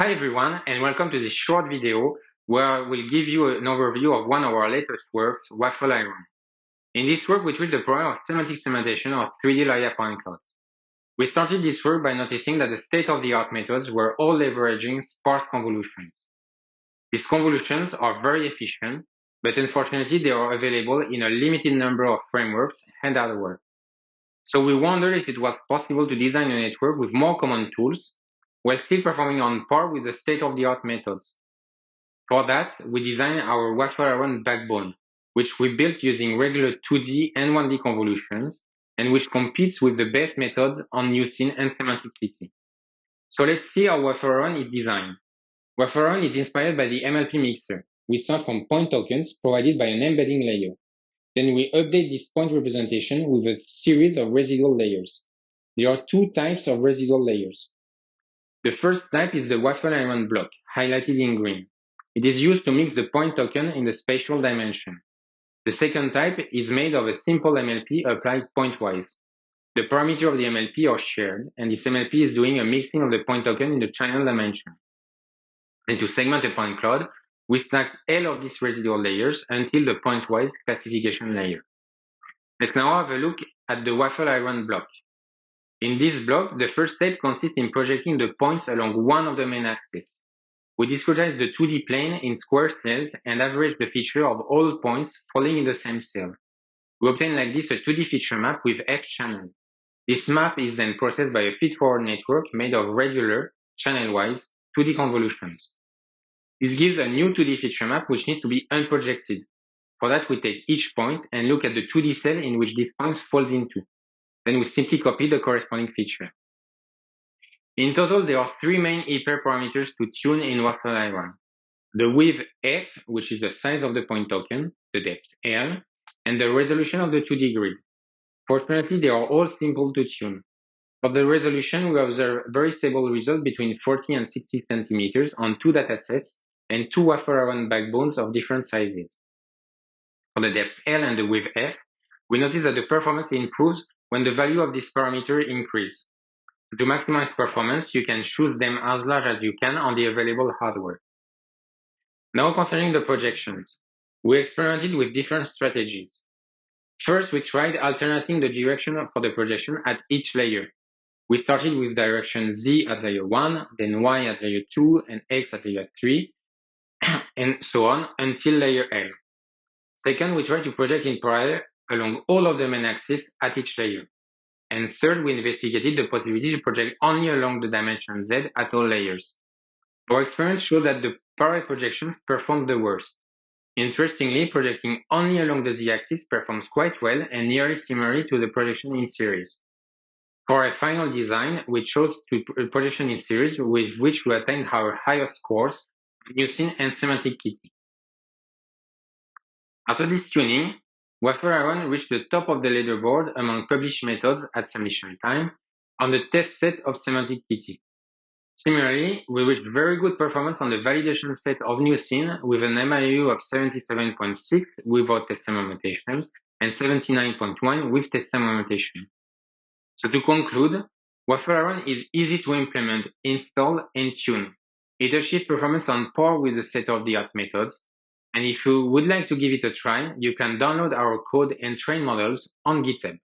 Hi everyone, and welcome to this short video where we'll give you an overview of one of our latest works, Waffle Iron. In this work, we treat the problem of semantic segmentation of 3D layer point clouds. We started this work by noticing that the state-of-the-art methods were all leveraging sparse convolutions. These convolutions are very efficient, but unfortunately they are available in a limited number of frameworks and hardware. So we wondered if it was possible to design a network with more common tools while still performing on par with the state-of-the-art methods. For that, we designed our Waffle Iron backbone, which we built using regular 2D and 1D convolutions, and which competes with the best methods on Newsyn and Semantic Kitty. So let's see how Waffle Iron is designed. Waffle Iron is inspired by the MLP mixer. We start from point tokens provided by an embedding layer. Then we update this point representation with a series of residual layers. There are two types of residual layers. The first type is the Waffle Iron block, highlighted in green. It is used to mix the point token in the spatial dimension. The second type is made of a simple MLP applied pointwise. The parameters of the MLP are shared, and this MLP is doing a mixing of the point token in the channel dimension. Then to segment a point cloud, we stack L of these residual layers until the pointwise classification layer. Let's now have a look at the Waffle Iron block. In this block, the first step consists in projecting the points along one of the main axes. We discretize the 2D plane in square cells and average the feature of all points falling in the same cell. We obtain like this a 2D feature map with F channel. This map is then processed by a feed-forward network made of regular, channel-wise 2D convolutions. This gives a new 2D feature map which needs to be unprojected. For that, we take each point and look at the 2D cell in which this point falls into. Then we simply copy the corresponding feature. In total, there are three main hyperparameters to tune in Waffle Iron. The width f, which is the size of the point token, the depth L, and the resolution of the 2D grid. Fortunately, they are all simple to tune. For the resolution, we observe very stable results between 40 and 60 centimeters on two datasets and two Waffle Iron backbones of different sizes. For the depth L and the width f, we notice that the performance improves when the value of this parameter increases. To maximize performance, you can choose them as large as you can on the available hardware. Now concerning the projections, we experimented with different strategies. First, we tried alternating the direction for the projection at each layer. We started with direction Z at layer 1, then Y at layer 2, and X at layer 3, and so on until layer L. Second, we tried to project in parallel along all of the main axes at each layer. And third, we investigated the possibility to project only along the dimension Z at all layers. Our experience showed that the parallel projection performed the worst. Interestingly, projecting only along the Z-axis performs quite well and nearly similarly to the projection in series. For our final design, we chose projection in series with which we attained our highest scores, Newsyn and Semantic Kitty. After this tuning, Waffle Iron reached the top of the leaderboard among published methods at submission time on the test set of Semantic Kitty. Similarly, we reached very good performance on the validation set of Newsyn with an MIU of 77.6 without test segmentation and 79.1 with test segmentation. So to conclude, Waffle Iron is easy to implement, install, and tune. It achieves performance on par with the state-of-the-art methods. And if you would like to give it a try, you can download our code and train models on GitHub.